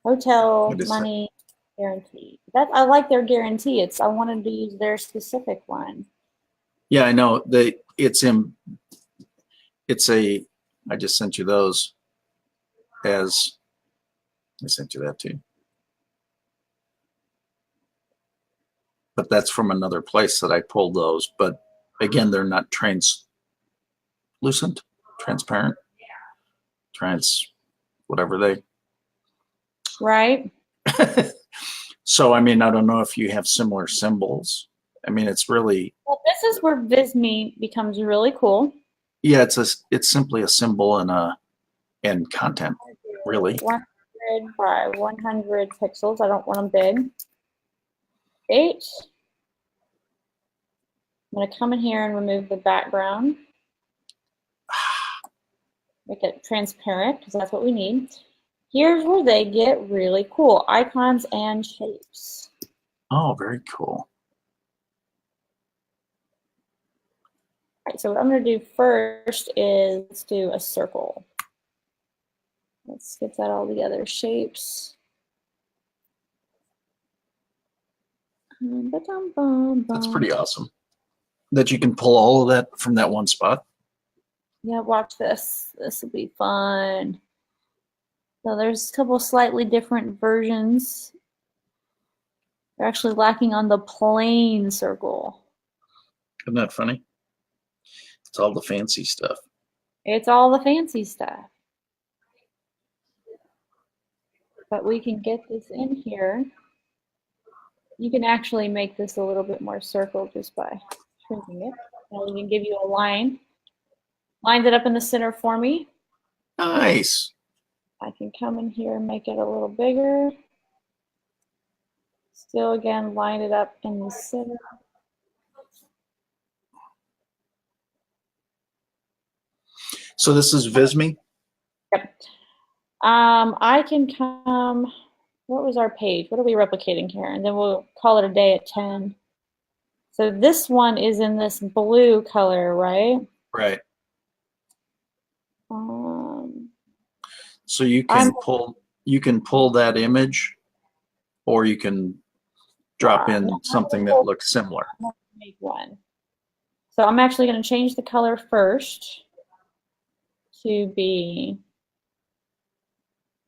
Hotel money guarantee. That I like their guarantee. I wanted to use their specific one. Yeah, I know. I just sent you those as I sent you that too. But that's from another place that I pulled those. But again, they're not transparent, whatever they. Right. So, I mean, I don't know if you have similar symbols. I mean, it's really. Well, this is where Visme becomes really cool. Yeah, it's simply a symbol and content, really. 100 by 100 pixels. I don't want them big. 8. I'm going to come in here and remove the background. Make it transparent because that's what we need. Here's where they get really cool. Icons and shapes. Oh, very cool. All right, so what I'm going to do first is let's do a circle. Let's skip that all the other shapes. That's pretty awesome. That you can pull all of that from that one spot. Yeah, watch this. This will be fun. So there's a couple slightly different versions. They're actually lacking on the plain circle. Isn't that funny? It's all the fancy stuff. It's all the fancy stuff. But we can get this in here. You can actually make this a little bit more circle just by shrinking it. And we can give you a line. Lines it up in the center for me. Nice. I can come in here and make it a little bigger. Still, again, line it up in the center. So this is Visme? Yep. I can come, what was our page? What are we replicating here? And then we'll call it a day at 10. So this one is in this blue color, right? Right. So you can pull that image, or you can drop in something that looks similar. Make one. So I'm actually going to change the color first to be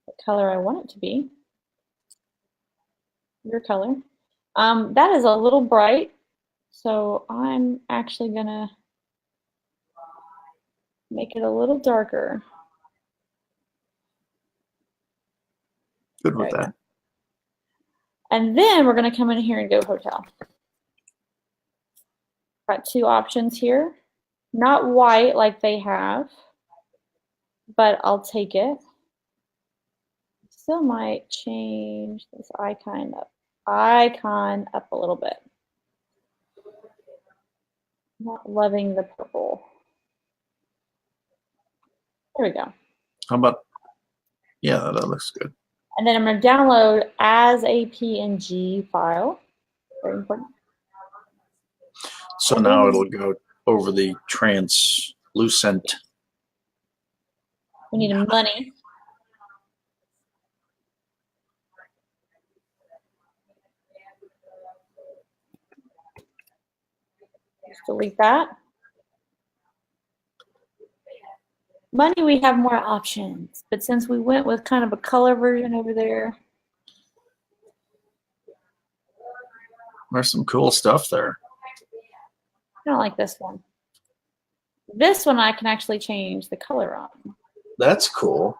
the color I want it to be. Your color. That is a little bright, so I'm actually going to make it a little darker. Good with that. And then we're going to come in here and go hotel. Got two options here. Not white like they have, but I'll take it. Still might change this icon up a little bit. Not loving the purple. There we go. How about, yeah, that looks good. And then I'm going to download as a PNG file. Very important. So now it'll go over the translucent. We need money. Just delete that. Money, we have more options, but since we went with kind of a color version over there. There's some cool stuff there. I don't like this one. This one I can actually change the color on. That's cool.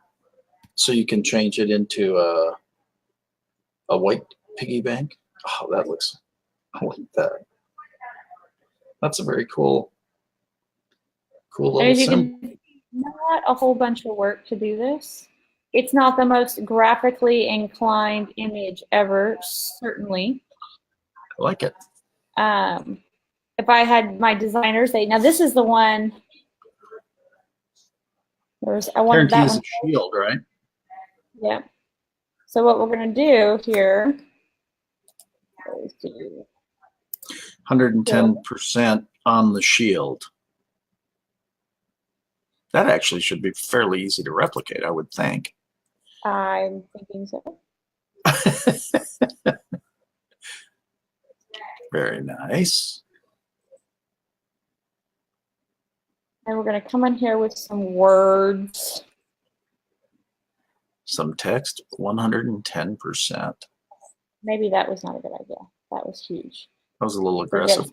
So you can change it into a white piggy bank. Oh, that looks, I like that. That's a very cool little symbol. Not a whole bunch of work to do this. It's not the most graphically inclined image ever, certainly. I like it. If I had my designers say, now this is the one. I wanted that one. A shield, right? Yeah. So what we're going to do here is do 110% on the shield. That actually should be fairly easy to replicate, I would think. I'm thinking so. Very nice. And we're going to come in here with some words. Some text, 110%. Maybe that was not a good idea. That was huge. That was a little aggressive.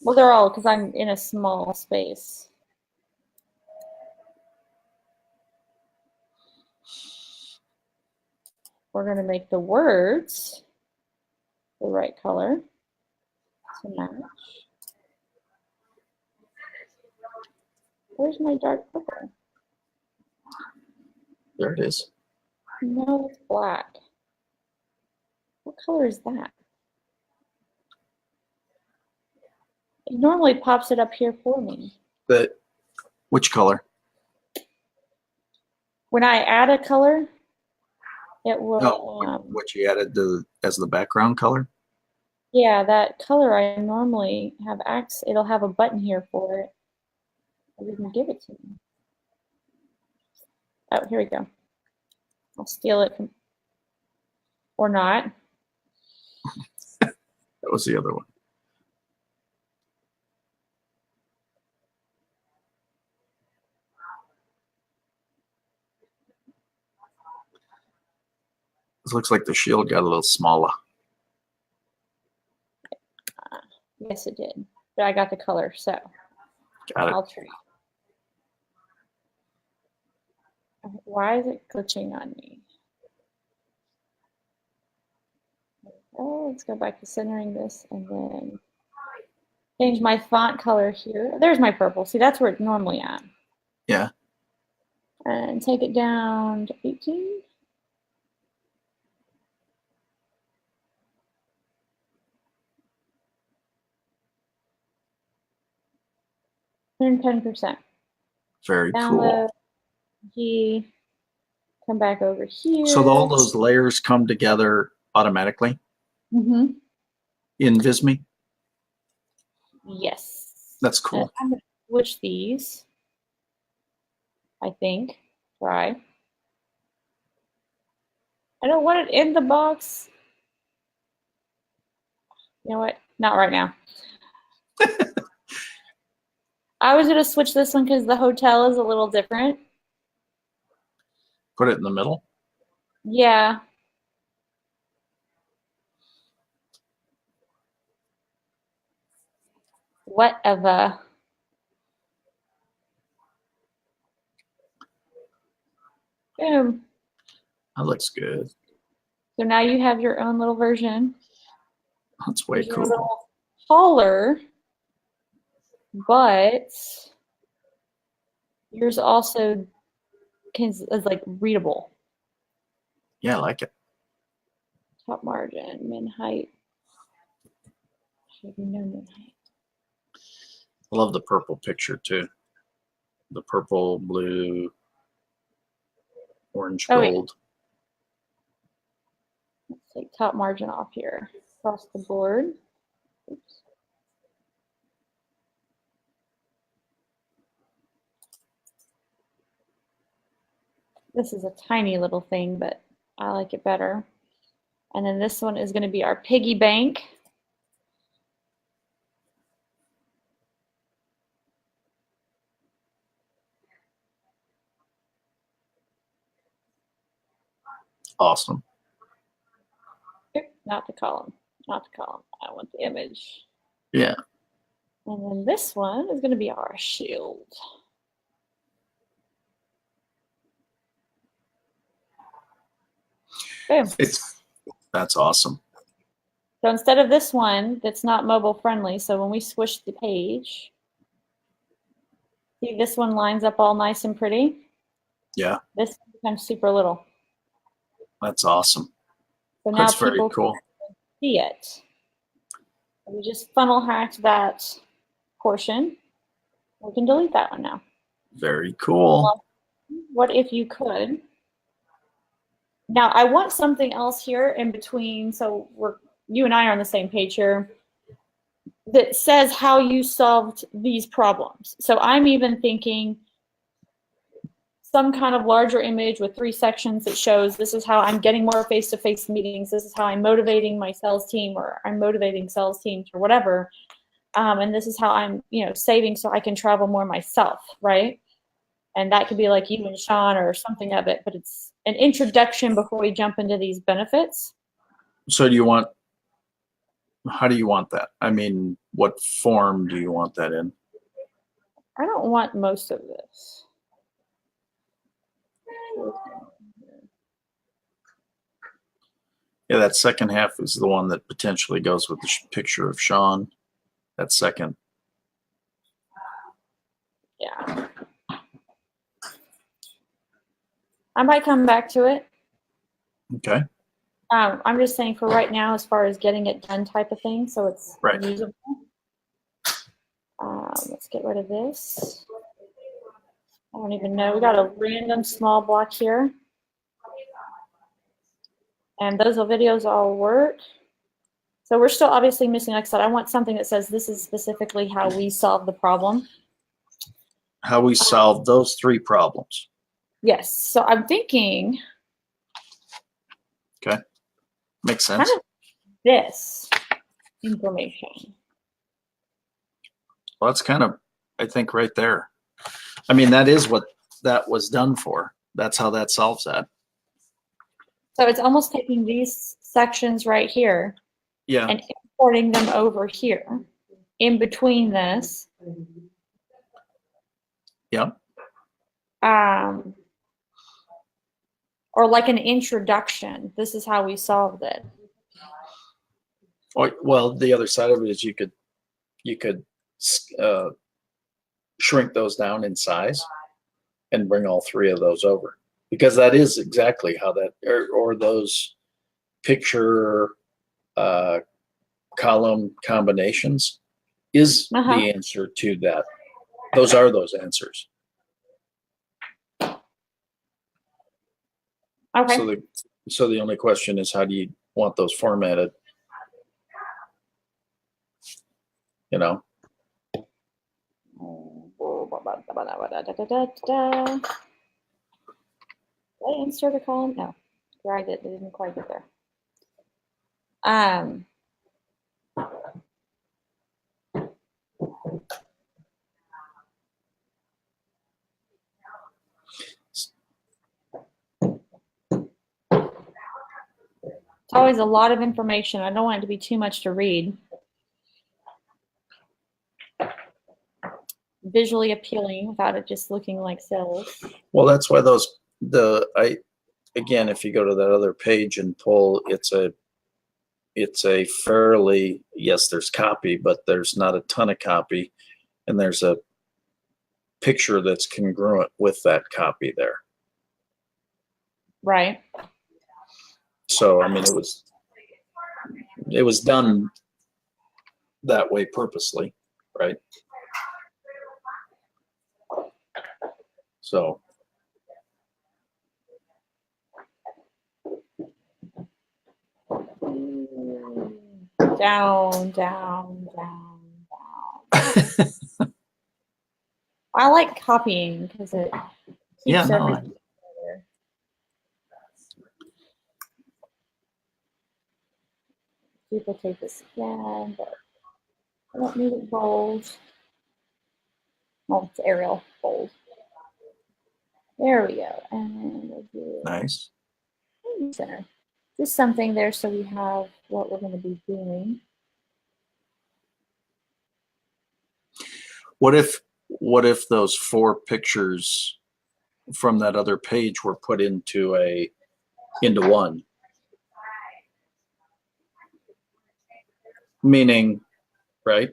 Well, they're all, because I'm in a small space. We're going to make the words the right color to match. Where's my dark purple? There it is. No, it's black. What color is that? It normally pops it up here for me. Which color? When I add a color, It will, Oh, what you added as the background color? yeah, that color I normally have it'll have a button here for it. I didn't give it to me. Oh, here we go. I'll steal it from, or not. That was the other one. This looks like the shield got a little smaller. Yes, it did. But I got the color, so Got it. I'll trade. Why is it glitching on me? Oh, let's go back to centering this and then change my font color here. There's my purple. See, that's where it's normally at. Yeah. And take it down to 18. And 10%. Very Download, cool. G, come back over here. So all those layers come together automatically Mm-hmm. in Visme? Yes. That's cool. And I'm going to switch these, I think. Try. I don't want it in the box. You know what? Not right now. I was going to switch this one because the hotel is a little different. Put it in the middle? Yeah. Whatever. Boom. That looks good. So now you have your own little version. That's way You're a cool. little taller, but yours also is like readable. Yeah, I like it. Top margin, min height. Should be no min height. I love the purple picture too. The purple, blue, orange, Oh, wait. gold. Let's take top margin off here across the board. Oops. This is a tiny little thing, but I like it better. And then this one is going to be our piggy bank. Awesome. Not the column. Not the column. I want the image. Yeah. And then this one is going to be our shield. Boom. That's awesome. So instead of this one that's not mobile friendly, so when we squish the page, see this one lines up all nice and pretty? Yeah. This becomes super little. That's awesome. So now That's very people cool. can see it. We just funnel hacked that portion. We can delete that one now. Very cool. What if you could? Now I want something else here in between, so you and I are on the same page here, that says how you solved these problems. So I'm even thinking some kind of larger image with 3 sections that shows this is how I'm getting more face-to-face meetings, this is how I'm motivating my sales team, or I'm motivating sales teams, or whatever, and this is how I'm saving so I can travel more myself, right? And that could be like you and Sean or something of it, but it's an introduction before we jump into these benefits. So how do you want that? I mean, what form do you want that in? I don't want most of this. Yeah, that second half is the one that potentially goes with the picture of Sean. That second. Yeah. I might come back to it. Okay. I'm just saying for right now, as far as getting it done type of thing, so it's Right. usable. Let's get rid of this. I don't even know. We got a random small block here. And those videos all work. So we're still obviously missing, like I said, I want something that says this is specifically how we solve the problem. How we solve those 3 problems. Yes, so I'm thinking. Okay, makes sense. Kind of this information. Well, that's kind of, I think, right there. I mean, that is what that was done for. That's how that solves that. So it's almost taking these sections right here Yeah. and importing them over here in between this. Yep. Or like an introduction. This is how we solved it. Well, the other side of it is you could shrink those down in size and bring all 3 of those over, because that is exactly how that, or those picture column combinations is the answer to that. Those are those answers. Okay. So the only question is, how do you want those formatted? You know. Did I insert a column? No. Dragged it. It didn't quite get there. It's always a lot of information. I don't want it to be too much to read. Visually appealing without it just looking like cells. Well, that's why again, if you go to that other page and pull, it's a fairly, yes, there's copy, but there's not a ton of copy, and there's a picture that's congruent with that copy there. Right. So, I mean, it was done that way purposely, right? So. Down. I like copying because it keeps everything together. Duplicate this again, but I don't need it bold. Oh, it's Arial bold. There we go. And we'll do Nice. center. Just something there so we have what we're going to be doing. What if those 4 pictures from that other page were put into one? Meaning, right?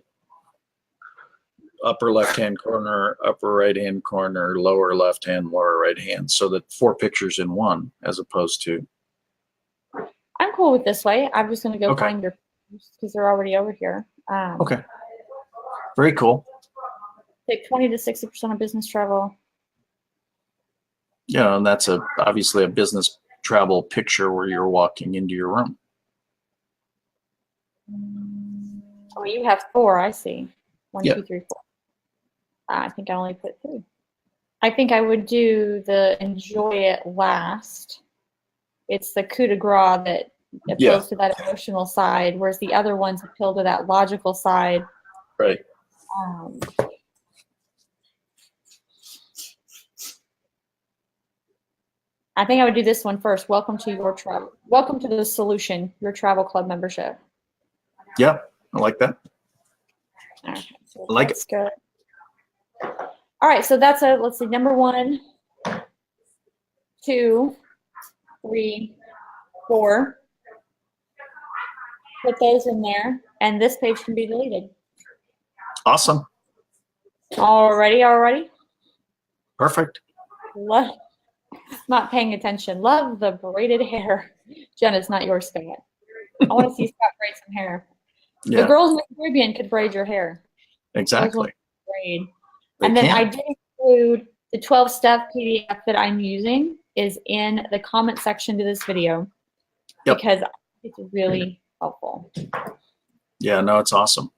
Upper left-hand corner, upper right-hand corner, lower left-hand, lower right-hand, so that 4 pictures in one, as opposed to. I'm cool with this way. I'm just going to go find your pictures because they're already over here. Okay. Very cool. Take 20 to 60% of business travel. Yeah, and that's obviously a business travel picture where you're walking into your room. Oh, you have 4. I see. 1, Yeah. 2, 3, 4. I think I only put 3. I think I would do the enjoy it last. It's the coup de grace that appeals to that emotional side, whereas the other ones appeal to that logical side. Right. I think I would do this one first. Welcome to your travel. Welcome to the solution, your travel club membership. Yeah, I like that. Okay, so I like it. Good. All right, so that's let's see, number 1, 2, 3, 4. Put those in there, and this page can be deleted. Awesome. Alrighty. Perfect. Not paying attention. Love the braided hair. Jen, it's not your Scott. I want to see Scott braid some hair. Yeah. The girls in the Caribbean could braid your hair. Exactly. Braid. And then I did include the 12-step PDF that I'm using is in the comment section to this video. Yep. because it's really helpful. Yeah, no, it's awesome.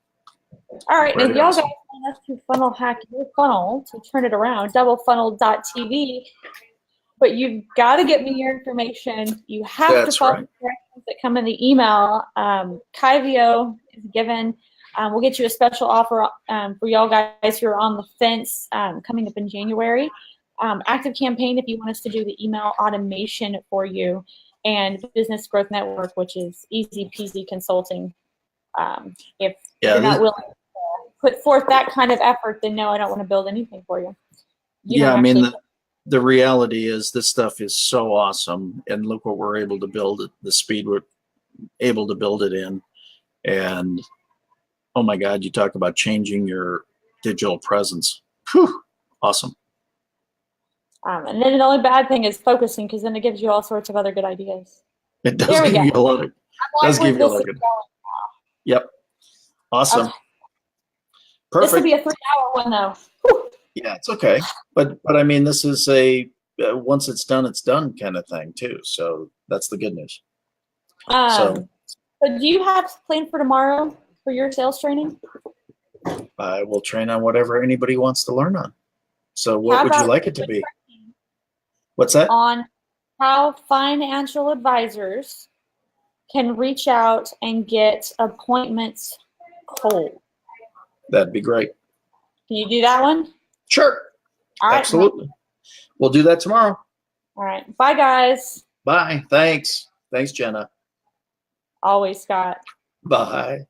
All right, Very and y'all awesome. guys want us to funnel hack your funnel to turn it around, doublefunnel.tv. But you've got to get me your information. You have That's to follow right. the directions that come in the email. Kyvio is given. We'll get you a special offer for y'all guys who are on the fence coming up in January. Active Campaign if you want us to do the email automation for you, and Business Growth Network, which is easy peasy consulting. If you're not willing to put forth that kind of effort, then no, I don't want to build anything for you. Yeah, I mean, the reality is this stuff is so awesome, and look what we're able to build at the speed we're able to build it in. And oh my God, you talk about changing your digital presence. Whew, awesome. And then the only bad thing is focusing, because then it gives you all sorts of other good ideas. It does give you a lot of. Does give you a lot of good. Yep. Awesome. Perfect. This will be a 3-hour one though. Whew. Yeah, it's okay. But I mean, this is a once it's done kind of thing too. So that's the good news. So do you have planned for tomorrow for your sales training? I will train on whatever anybody wants to learn on. So what would you like it to be? What's that? On how financial advisors can reach out and get appointments cold. That'd be great. Can you do that one? Sure. All right. Absolutely. We'll do that tomorrow. All right. Bye, guys. Bye. Thanks. Thanks, Jena. Always, Scott. Bye.